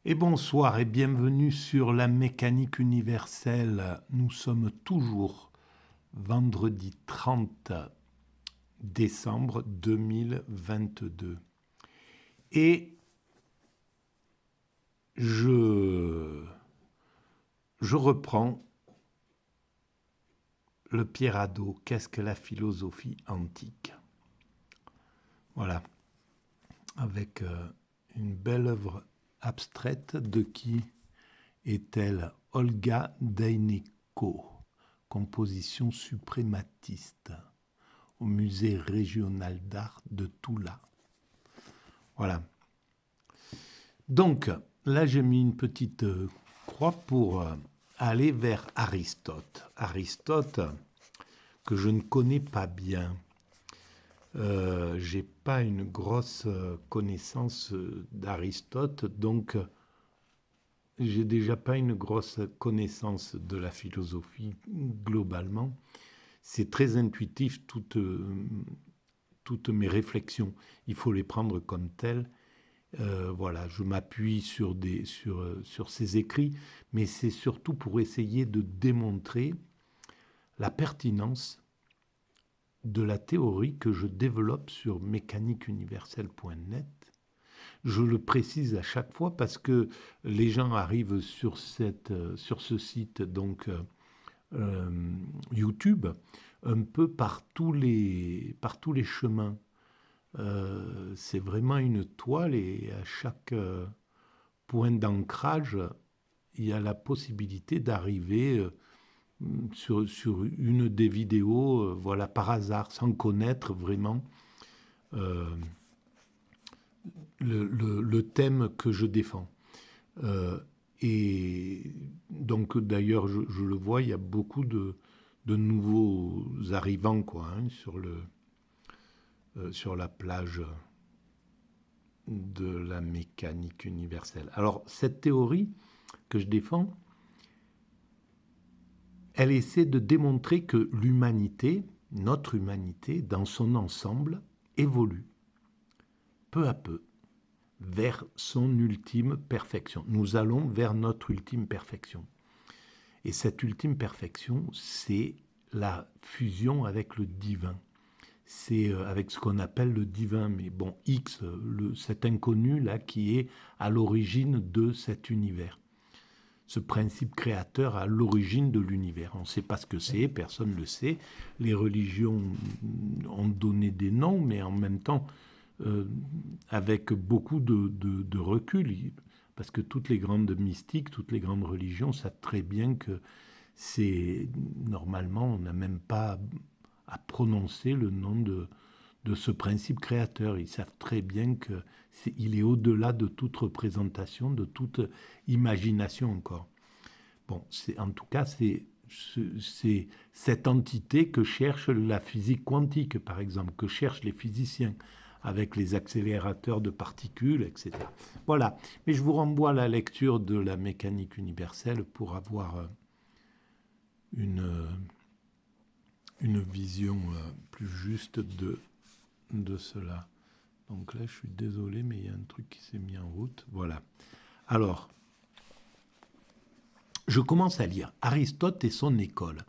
Et bonsoir et bienvenue sur la mécanique universelle. Nous sommes toujours vendredi 30 décembre 2022. Et je reprends le Pierre-Hadot, qu'est-ce que la philosophie antique? Voilà, avec une belle œuvre abstraite de qui est-elle? Olga Deineko, composition suprématiste au musée régional d'art de Toula. Voilà. Donc, là, j'ai mis une petite croix pour aller vers Aristote. Aristote, que je ne connais pas bien. J'ai pas une grosse connaissance d'Aristote, donc j'ai déjà pas une grosse connaissance de la philosophie globalement. C'est très intuitif, toutes mes réflexions. Il faut les prendre comme telles. Voilà, je m'appuie sur ces écrits, mais c'est surtout pour essayer de démontrer la pertinence de la théorie que je développe sur mécaniqueuniverselle.net. Je le précise à chaque fois parce que les gens arrivent sur ce site, donc YouTube, un peu par tous les chemins. C'est vraiment une toile et à chaque point d'ancrage, il y a la possibilité d'arriver sur une des vidéos, voilà, par hasard, sans connaître vraiment euh, le thème que je défends. Et donc, d'ailleurs, je le vois, il y a beaucoup de nouveaux arrivants quoi, hein, sur la plage de la mécanique universelle. Alors, cette théorie que je défends, elle essaie de démontrer que l'humanité, notre humanité, dans son ensemble, évolue peu à peu vers son ultime perfection. Nous allons vers notre ultime perfection. Et cette ultime perfection, c'est la fusion avec le divin. C'est avec ce qu'on appelle le divin, mais bon, X, cet inconnu-là qui est à l'origine de cet univers. Ce principe créateur à l'origine de l'univers. On ne sait pas ce que c'est, personne ne le sait. Les religions ont donné des noms, mais en même temps, avec beaucoup de recul, parce que toutes les grandes mystiques, toutes les grandes religions savent très bien que c'est normalement, on n'a même pas à prononcer le nom de ce principe créateur. Ils savent très bien qu'il est au-delà de toute représentation, de toute imagination encore. Bon, en tout cas, c'est cette entité que cherche la physique quantique, par exemple, que cherchent les physiciens avec les accélérateurs de particules, etc. Voilà. Mais je vous renvoie à la lecture de la mécanique universelle pour avoir une vision plus juste de cela. Donc là, je suis désolé, mais il y a un truc qui s'est mis en route. Voilà. Alors, je commence à lire Aristote et son école.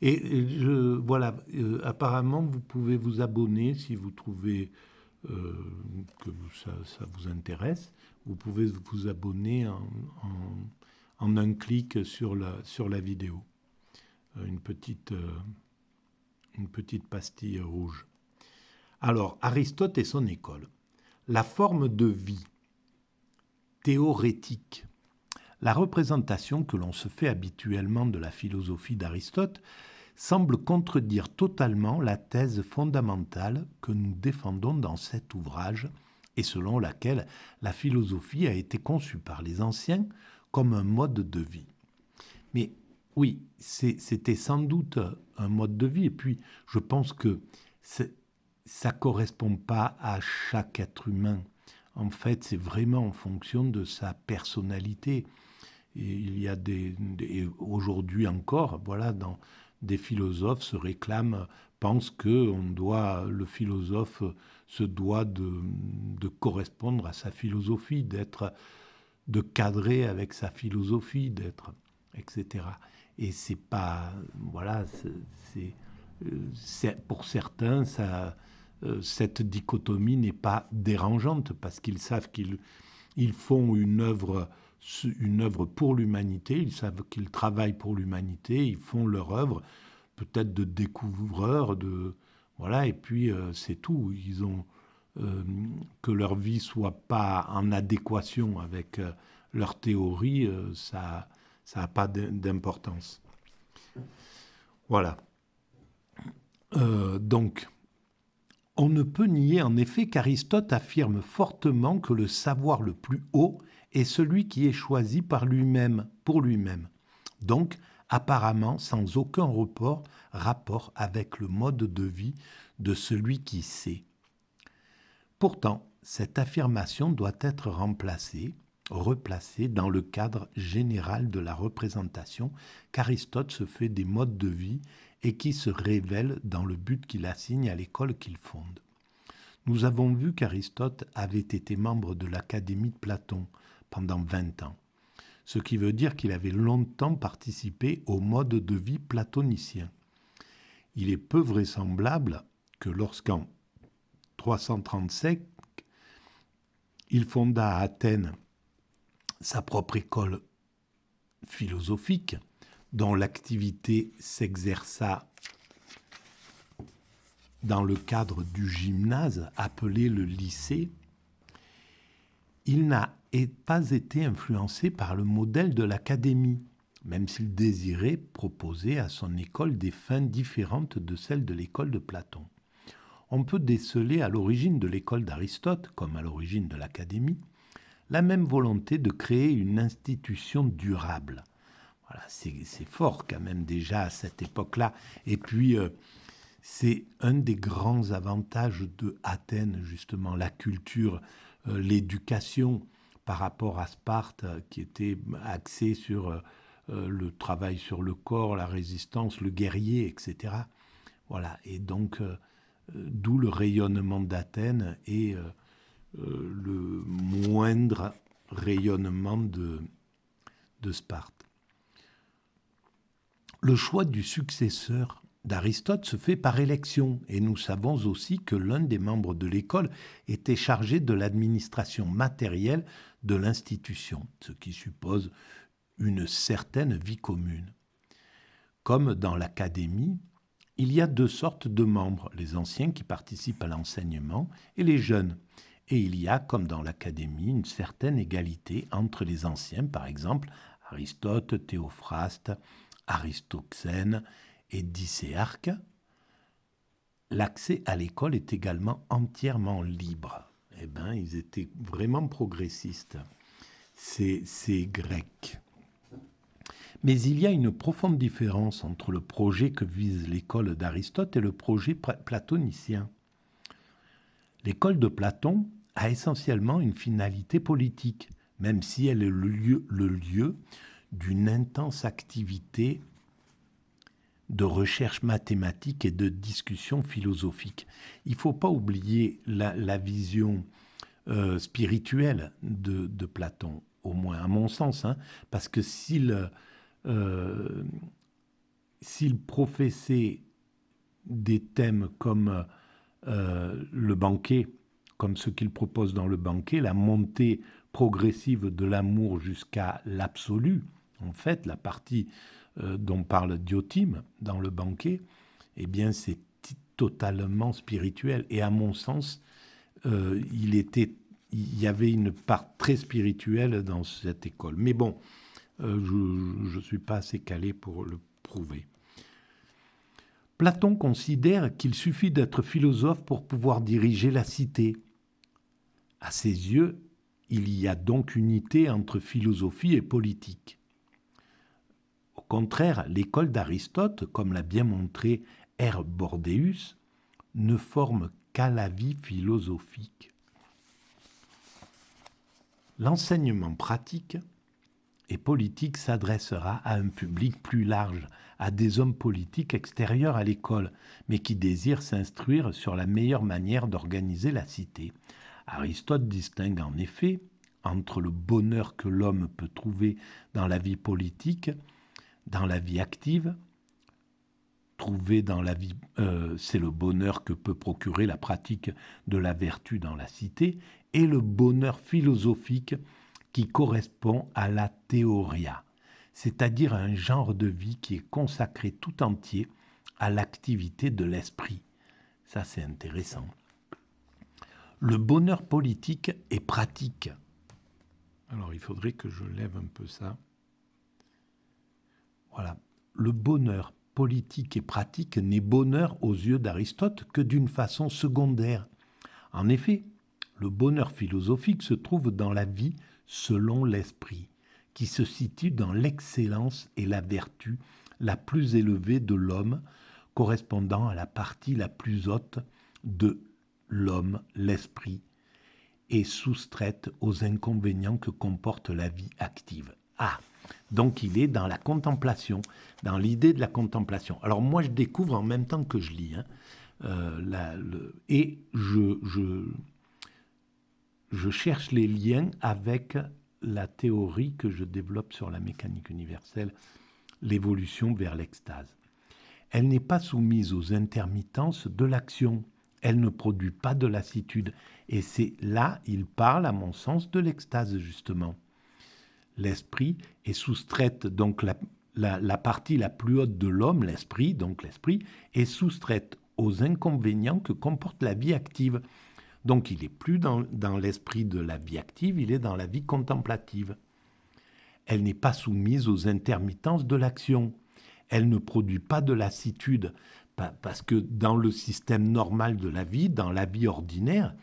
Et voilà, apparemment, vous pouvez vous abonner si vous trouvez que ça vous intéresse. Vous pouvez vous abonner en un clic sur la vidéo. Une petite pastille rouge. Alors, Aristote et son école. La forme de vie théorétique. La représentation que l'on se fait habituellement de la philosophie d'Aristote semble contredire totalement la thèse fondamentale que nous défendons dans cet ouvrage et selon laquelle la philosophie a été conçue par les anciens comme un mode de vie. Mais oui, c'était sans doute un mode de vie, et puis je pense que ça ne correspond pas à chaque être humain. En fait, c'est vraiment en fonction de sa personnalité. Et il y a aujourd'hui encore, voilà, des philosophes se réclament, pensent que le philosophe se doit de correspondre à sa philosophie, d'être de cadrer avec sa philosophie d'être, etc. Et c'est pas, voilà, pour certains, cette dichotomie n'est pas dérangeante parce qu'ils savent qu'ils font une œuvre pour l'humanité, ils savent qu'ils travaillent pour l'humanité, ils font leur œuvre, peut-être de découvreurs, voilà, et puis c'est tout. Ils ont que leur vie soit pas en adéquation avec leur théorie, ça n'a pas d'importance. Voilà. Donc, on ne peut nier en effet qu'Aristote affirme fortement que le savoir le plus haut est celui qui est choisi par lui-même, pour lui-même. Donc, apparemment sans aucun rapport avec le mode de vie de celui qui sait. Pourtant, cette affirmation doit être replacée dans le cadre général de la représentation qu'Aristote se fait des modes de vie et qui se révèle dans le but qu'il assigne à l'école qu'il fonde. Nous avons vu qu'Aristote avait été membre de l'Académie de Platon pendant 20 ans, ce qui veut dire qu'il avait longtemps participé au mode de vie platonicien. Il est peu vraisemblable que lorsqu'en 335, il fonda à Athènes sa propre école philosophique, dont l'activité s'exerça dans le cadre du gymnase appelé le lycée. Il n'a pas été influencé par le modèle de l'académie, même s'il désirait proposer à son école des fins différentes de celles de l'école de Platon. On peut déceler à l'origine de l'école d'Aristote, comme à l'origine de l'académie, la même volonté de créer une institution durable. Voilà, c'est fort quand même déjà à cette époque-là. Et puis, c'est un des grands avantages de Athènes, justement, la culture, l'éducation par rapport à Sparte, qui était axée sur le travail sur le corps, la résistance, le guerrier, etc. Voilà, et donc, d'où le rayonnement d'Athènes et le moindre rayonnement de Sparte. Le choix du successeur d'Aristote se fait par élection, et nous savons aussi que l'un des membres de l'école était chargé de l'administration matérielle de l'institution, ce qui suppose une certaine vie commune. Comme dans l'académie, il y a deux sortes de membres, les anciens qui participent à l'enseignement et les jeunes. Et il y a, comme dans l'académie, une certaine égalité entre les anciens, par exemple Aristote, Théophraste, Aristoxène et Dicéarque. L'accès à l'école est également entièrement libre. Eh bien, ils étaient vraiment progressistes, ces Grecs. Mais il y a une profonde différence entre le projet que vise l'école d'Aristote et le projet platonicien. L'école de Platon a essentiellement une finalité politique, même si elle est le lieu d'une intense activité de recherche mathématique et de discussion philosophique. Il ne faut pas oublier la vision spirituelle de Platon, au moins à mon sens, parce que s'il professait des thèmes comme le banquet, comme ce qu'il propose dans le banquet, la montée progressive de l'amour jusqu'à l'absolu, en fait, la partie dont parle Diotime dans le banquet, eh bien, c'est totalement spirituel. Et à mon sens, il y avait une part très spirituelle dans cette école. Mais bon, je ne suis pas assez calé pour le prouver. Platon considère qu'il suffit d'être philosophe pour pouvoir diriger la cité. À ses yeux, il y a donc unité entre philosophie et politique. Au contraire, l'école d'Aristote, comme l'a bien montré R. Bordeus, ne forme qu'à la vie philosophique. L'enseignement pratique et politique s'adressera à un public plus large, à des hommes politiques extérieurs à l'école, mais qui désirent s'instruire sur la meilleure manière d'organiser la cité. Aristote distingue en effet entre le bonheur que l'homme peut trouver dans la vie politique, dans la vie active. Trouver dans la vie, c'est le bonheur que peut procurer la pratique de la vertu dans la cité, et le bonheur philosophique qui correspond à la théoria, c'est-à-dire à un genre de vie qui est consacré tout entier à l'activité de l'esprit. Ça, c'est intéressant. Le bonheur politique est pratique. Alors, il faudrait que je lève un peu ça. Voilà. Le bonheur politique et pratique n'est bonheur aux yeux d'Aristote que d'une façon secondaire. En effet, le bonheur philosophique se trouve dans la vie selon l'esprit, qui se situe dans l'excellence et la vertu la plus élevée de l'homme, correspondant à la partie la plus haute de l'homme, l'esprit, et soustraite aux inconvénients que comporte la vie active. Ah, donc il est dans la contemplation, dans l'idée de la contemplation. Alors moi je découvre en même temps que je lis, et je cherche les liens avec la théorie que je développe sur la mécanique universelle, l'évolution vers l'extase. Elle n'est pas soumise aux intermittences de l'action. Elle ne produit pas de lassitude. Et c'est là, il parle, à mon sens, de l'extase, justement. L'esprit est soustraite, donc la partie la plus haute de l'homme, l'esprit, est soustraite aux inconvénients que comporte la vie active. Donc il n'est plus dans l'esprit de la vie active, il est dans la vie contemplative. Elle n'est pas soumise aux intermittences de l'action. Elle ne produit pas de lassitude, parce que dans le système normal de la vie, dans la vie ordinaire,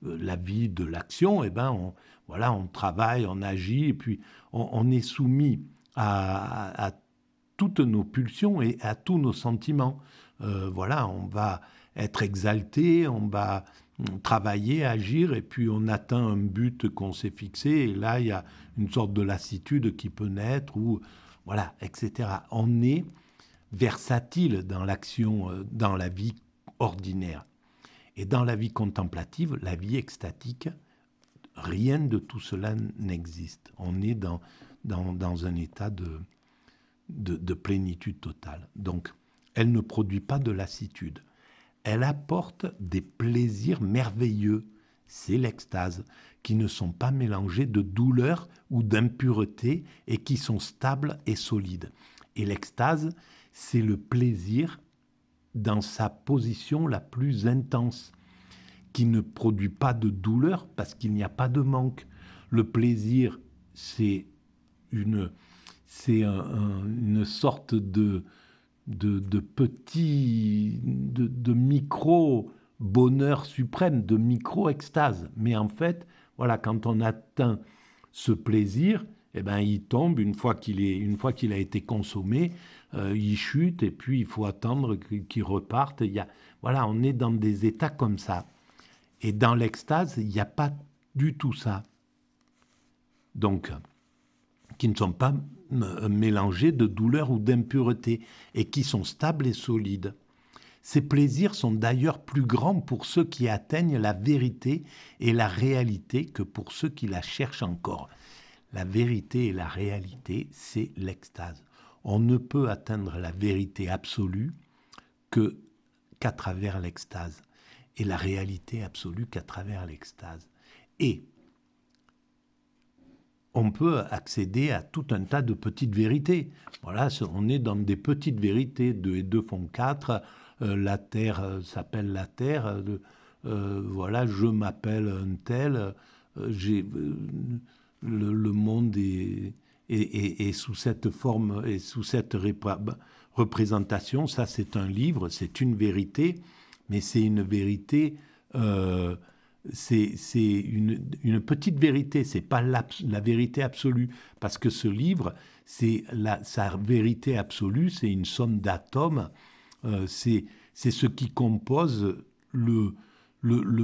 la vie de l'action, on travaille, on agit, et puis on est soumis à toutes nos pulsions et à tous nos sentiments. On va être exalté, on va travailler, agir, et puis on atteint un but qu'on s'est fixé, et là, il y a une sorte de lassitude qui peut naître, etc. On est versatile dans l'action, dans la vie ordinaire. Et dans la vie contemplative, la vie extatique, rien de tout cela n'existe. On est dans un état de plénitude totale. Donc, elle ne produit pas de lassitude. Elle apporte des plaisirs merveilleux, c'est l'extase, qui ne sont pas mélangés de douleur ou d'impureté et qui sont stables et solides. Et l'extase, c'est le plaisir dans sa position la plus intense, qui ne produit pas de douleur parce qu'il n'y a pas de manque. Le plaisir, c'est une sorte de petit, de micro-bonheur suprême, de micro-extase. Mais en fait, quand on atteint ce plaisir, il tombe une fois qu'il a été consommé, il chute et puis il faut attendre qu'il reparte. On est dans des états comme ça. Et dans l'extase, il n'y a pas du tout ça. Donc, qui ne sont pas mélangés de douleur ou d'impureté et qui sont stables et solides. Ces plaisirs sont d'ailleurs plus grands pour ceux qui atteignent la vérité et la réalité que pour ceux qui la cherchent encore. La vérité et la réalité, c'est l'extase. On ne peut atteindre la vérité absolue qu'à travers l'extase, et la réalité absolue qu'à travers l'extase. Et on peut accéder à tout un tas de petites vérités. On est dans des petites vérités. 2 et 2 font 4. La Terre s'appelle la Terre. Je m'appelle un tel. Le monde est sous cette forme et sous cette représentation. Ça, c'est un livre, c'est une vérité, mais c'est une vérité... c'est une petite vérité, c'est pas la vérité absolue, parce que ce livre, sa vérité absolue, c'est une somme d'atomes, c'est ce qui compose le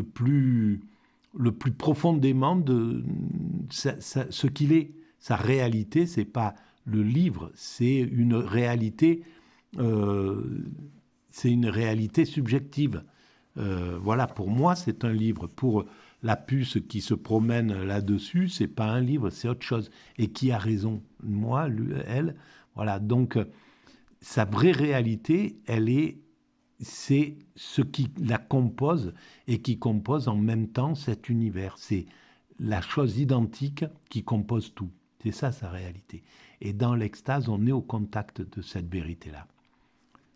plus profondément de ce qu'il est. Sa réalité, c'est pas le livre, c'est une réalité subjective. Pour moi, c'est un livre. Pour la puce qui se promène là-dessus, c'est pas un livre, c'est autre chose. Et qui a raison? Moi, lui, elle. Voilà. Donc, sa vraie réalité, c'est ce qui la compose et qui compose en même temps cet univers. C'est la chose identique qui compose tout. C'est ça sa réalité. Et dans l'extase, on est au contact de cette vérité-là.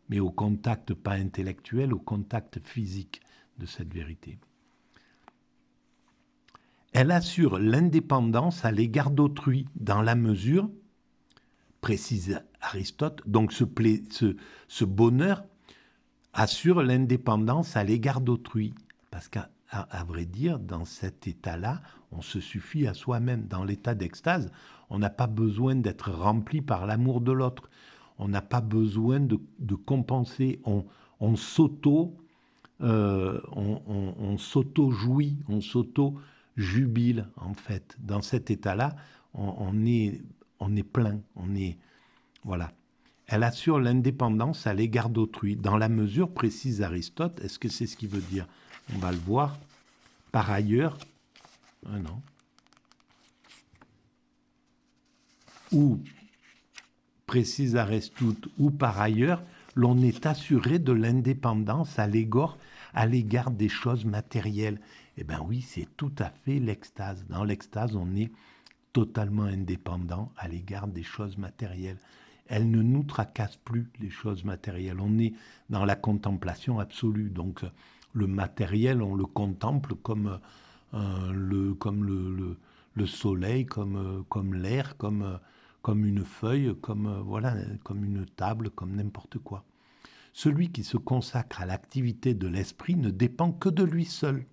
Mais au contact pas intellectuel, au contact physique de cette vérité. Elle assure l'indépendance à l'égard d'autrui dans la mesure, précise Aristote, donc ce bonheur assure l'indépendance à l'égard d'autrui. Parce qu'à vrai dire, dans cet état-là, on se suffit à soi-même. Dans l'état d'extase, on n'a pas besoin d'être rempli par l'amour de l'autre. On n'a pas besoin de compenser. On s'auto-jouit, on s'auto-jubile, en fait. Dans cet état-là, on est plein, voilà. Elle assure l'indépendance à l'égard d'autrui, dans la mesure, précise Aristote. Est-ce que c'est ce qu'il veut dire? On va le voir. Par ailleurs, non. Ou, précise Aristote, ou par ailleurs, l'on est assuré de l'indépendance à l'égard des choses matérielles. Eh bien oui, c'est tout à fait l'extase. Dans l'extase, on est totalement indépendant à l'égard des choses matérielles. Elles ne nous tracassent plus, les choses matérielles. On est dans la contemplation absolue. Donc, le matériel, on le contemple comme le soleil, comme l'air, comme une feuille, comme une table, comme n'importe quoi. Celui qui se consacre à l'activité de l'esprit ne dépend que de lui seul.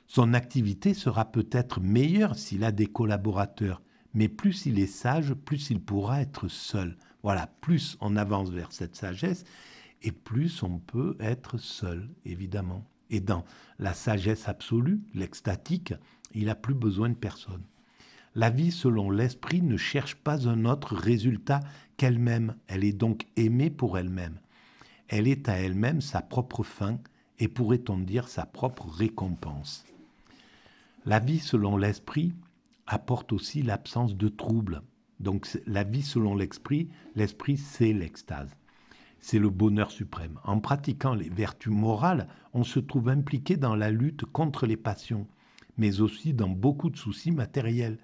Son activité sera peut-être meilleure s'il a des collaborateurs, mais plus il est sage, plus il pourra être seul. Voilà, plus on avance vers cette sagesse, et plus on peut être seul, évidemment. Et dans la sagesse absolue, l'extatique, il n'a plus besoin de personne. La vie, selon l'esprit, ne cherche pas un autre résultat qu'elle-même. Elle est donc aimée pour elle-même. Elle est à elle-même sa propre fin, et pourrait-on dire sa propre récompense. La vie selon l'esprit apporte aussi l'absence de trouble. Donc la vie selon l'esprit c'est l'extase. C'est le bonheur suprême. En pratiquant les vertus morales, on se trouve impliqué dans la lutte contre les passions, mais aussi dans beaucoup de soucis matériels.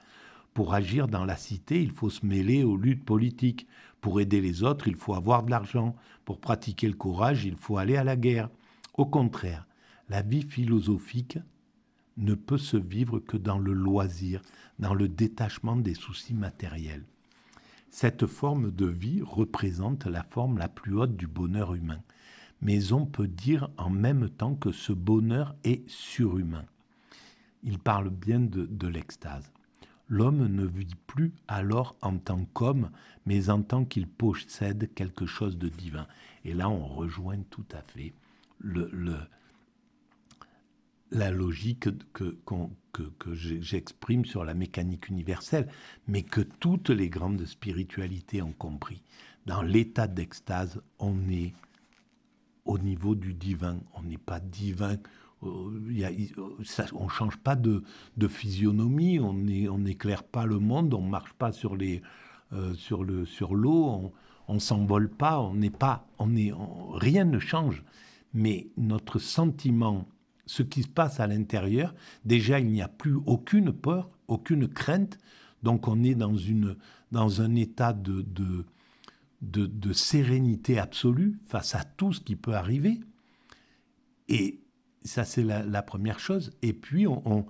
Pour agir dans la cité, il faut se mêler aux luttes politiques. Pour aider les autres, il faut avoir de l'argent. Pour pratiquer le courage, il faut aller à la guerre. Au contraire, la vie philosophique ne peut se vivre que dans le loisir, dans le détachement des soucis matériels. Cette forme de vie représente la forme la plus haute du bonheur humain. Mais on peut dire en même temps que ce bonheur est surhumain. Il parle bien de l'extase. L'homme ne vit plus alors en tant qu'homme, mais en tant qu'il possède quelque chose de divin. Et là, on rejoint tout à fait la logique que j'exprime sur la mécanique universelle, mais que toutes les grandes spiritualités ont compris. Dans l'état d'extase, on est au niveau du divin. On n'est pas divin. On ne change pas de physionomie, on n'éclaire pas le monde, on ne marche pas sur l'eau, on ne s'envole pas, rien ne change. Mais notre sentiment, ce qui se passe à l'intérieur, déjà il n'y a plus aucune peur, aucune crainte, donc on est dans un état de sérénité absolue face à tout ce qui peut arriver. Et ça, c'est la première chose. Et puis, on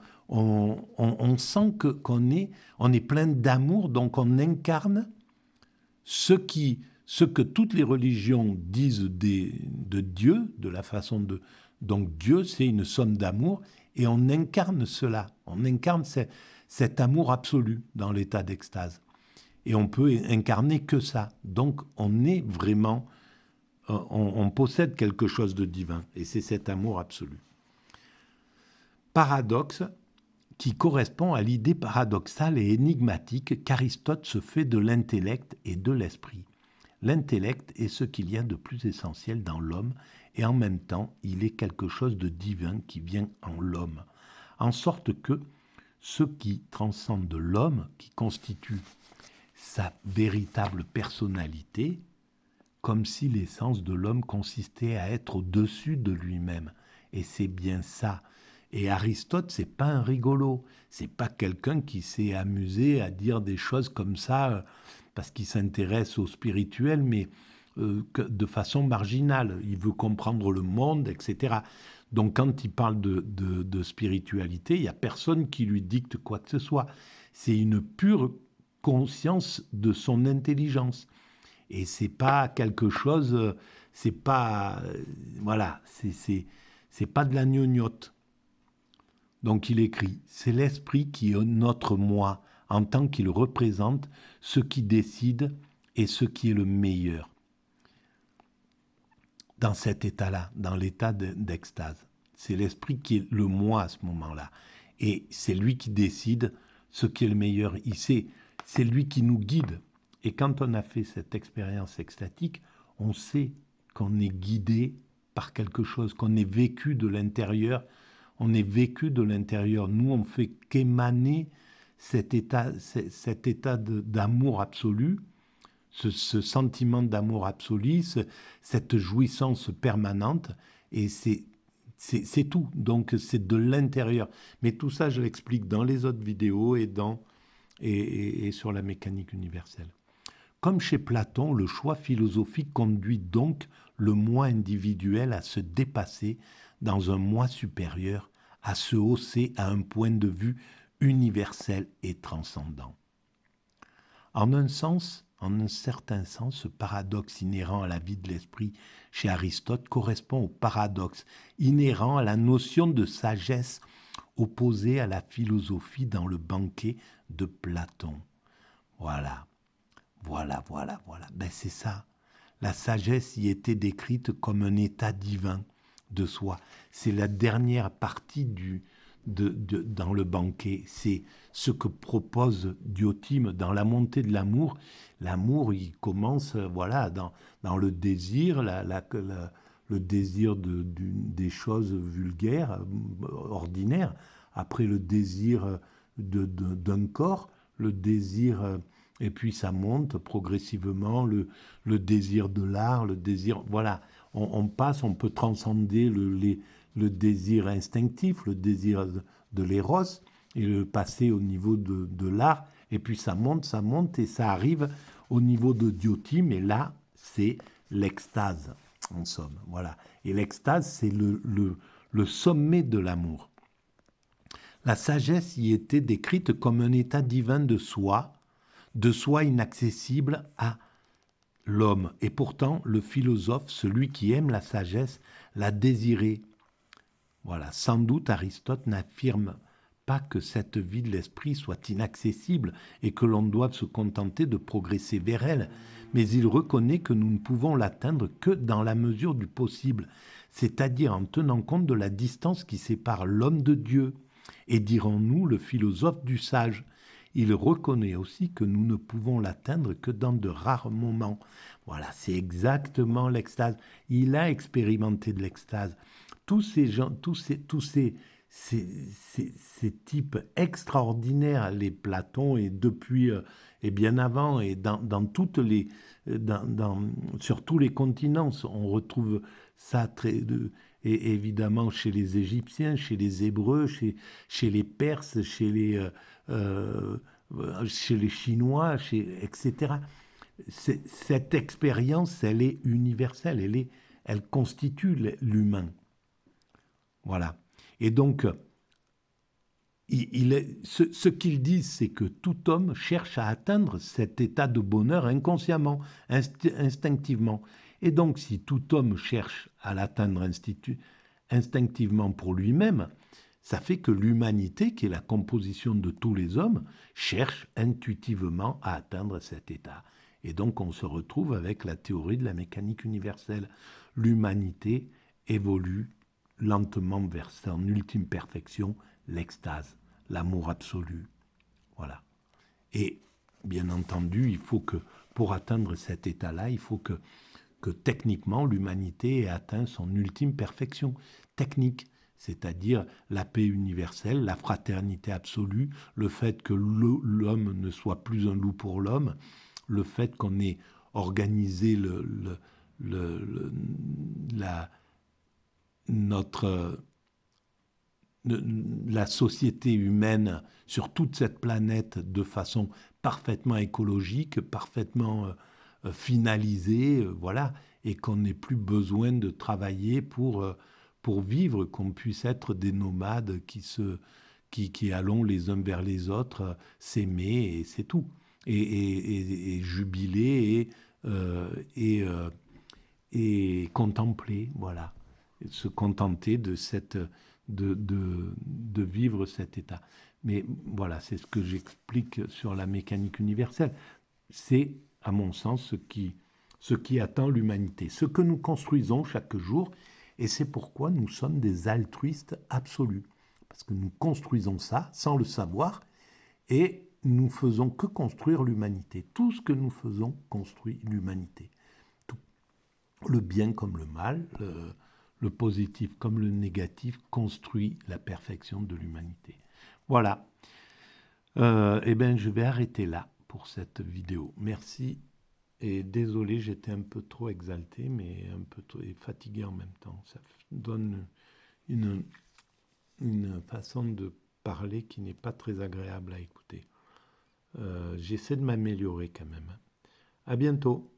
sent qu'on est plein d'amour, donc on incarne ce que toutes les religions disent de Dieu, de la façon de... Donc Dieu, c'est une somme d'amour, et on incarne cela. On incarne cet amour absolu dans l'état d'extase. Et on peut incarner que ça. Donc on est vraiment... On possède quelque chose de divin, et c'est cet amour absolu. Paradoxe qui correspond à l'idée paradoxale et énigmatique qu'Aristote se fait de l'intellect et de l'esprit. L'intellect est ce qu'il y a de plus essentiel dans l'homme et en même temps, il est quelque chose de divin qui vient en l'homme. En sorte que ce qui transcende l'homme, qui constitue sa véritable personnalité, comme si l'essence de l'homme consistait à être au-dessus de lui-même. Et c'est bien ça. Et Aristote, c'est pas un rigolo. C'est pas quelqu'un qui s'est amusé à dire des choses comme ça parce qu'il s'intéresse au spirituel, mais de façon marginale. Il veut comprendre le monde, etc. Donc quand il parle de spiritualité, il n'y a personne qui lui dicte quoi que ce soit. C'est une pure conscience de son intelligence. Et c'est pas quelque chose, c'est pas, voilà, c'est pas de la gnognotte. Donc il écrit, c'est l'esprit qui est notre moi, en tant qu'il représente ce qui décide et ce qui est le meilleur. Dans cet état-là, dans l'état d'extase. C'est l'esprit qui est le moi à ce moment-là. Et c'est lui qui décide ce qui est le meilleur. C'est lui qui nous guide. Et quand on a fait cette expérience extatique, on sait qu'on est guidé par quelque chose, qu'on est vécu de l'intérieur. On est vécu de l'intérieur. Nous, on fait qu'émaner cet état d'amour absolu, ce sentiment d'amour absolu, cette jouissance permanente. Et c'est tout. Donc, c'est de l'intérieur. Mais tout ça, je l'explique dans les autres vidéos et sur la mécanique universelle. Comme chez Platon, le choix philosophique conduit donc le moi individuel à se dépasser dans un moi supérieur, à se hausser à un point de vue universel et transcendant. En un certain sens, ce paradoxe inhérent à la vie de l'esprit chez Aristote correspond au paradoxe inhérent à la notion de sagesse opposée à la philosophie dans le banquet de Platon. Voilà. Ben c'est ça. La sagesse y était décrite comme un état divin de soi. C'est la dernière partie dans le banquet. C'est ce que propose Diotime dans la montée de l'amour. L'amour, il commence dans le désir, le désir des choses vulgaires, ordinaires. Après, le désir d'un corps, le désir... Et puis ça monte progressivement, le désir de l'art, le désir... Voilà, on passe, on peut transcender le désir instinctif, le désir de l'éros, et le passer au niveau de l'art. Et puis ça monte, et ça arrive au niveau de Diotime, et là, c'est l'extase, en somme. Voilà. Et l'extase, c'est le sommet de l'amour. La sagesse y était décrite comme un état divin de soi inaccessible à l'homme. Et pourtant, le philosophe, celui qui aime la sagesse, l'a désirée. Voilà. Sans doute, Aristote n'affirme pas que cette vie de l'esprit soit inaccessible et que l'on doive se contenter de progresser vers elle, mais il reconnaît que nous ne pouvons l'atteindre que dans la mesure du possible, c'est-à-dire en tenant compte de la distance qui sépare l'homme de Dieu, et dirons-nous le philosophe du sage. Il reconnaît aussi que nous ne pouvons l'atteindre que dans de rares moments. Voilà, c'est exactement l'extase. Il a expérimenté de l'extase. Tous ces gens, ces types extraordinaires, les Platon, et depuis, et bien avant, et dans toutes les, sur tous les continents, on retrouve ça et évidemment chez les Égyptiens, chez les Hébreux, chez les Perses, chez les Chinois, etc. Cette expérience, elle est universelle, elle constitue l'humain. Voilà. Et donc, ce qu'ils disent, c'est que tout homme cherche à atteindre cet état de bonheur inconsciemment, instinctivement. Et donc, si tout homme cherche à l'atteindre instinctivement pour lui-même, ça fait que l'humanité, qui est la composition de tous les hommes, cherche intuitivement à atteindre cet état. Et donc, on se retrouve avec la théorie de la mécanique universelle. L'humanité évolue lentement vers son ultime perfection, l'extase, l'amour absolu. Voilà. Et bien entendu, il faut que, pour atteindre cet état-là, il faut que que techniquement, l'humanité ait atteint son ultime perfection technique, c'est-à-dire la paix universelle, la fraternité absolue, le fait que l'homme ne soit plus un loup pour l'homme, le fait qu'on ait organisé la société humaine sur toute cette planète de façon parfaitement écologique, parfaitement finalisée, voilà, et qu'on n'ait plus besoin de travailler pour vivre, qu'on puisse être des nomades qui allons les uns vers les autres, s'aimer, et c'est tout. Et jubiler et contempler, voilà. Et se contenter de vivre cet état. Mais voilà, c'est ce que j'explique sur la mécanique universelle. C'est, à mon sens, ce qui attend l'humanité, ce que nous construisons chaque jour, et c'est pourquoi nous sommes des altruistes absolus. Parce que nous construisons ça sans le savoir, et nous faisons que construire l'humanité. Tout ce que nous faisons construit l'humanité. Tout. Le bien comme le mal, le positif comme le négatif construit la perfection de l'humanité. Voilà. Eh bien, je vais arrêter là pour cette vidéo. Merci. Et désolé, j'étais un peu trop exalté, mais un peu trop fatigué en même temps. Ça donne une façon de parler qui n'est pas très agréable à écouter. J'essaie de m'améliorer quand même. À bientôt.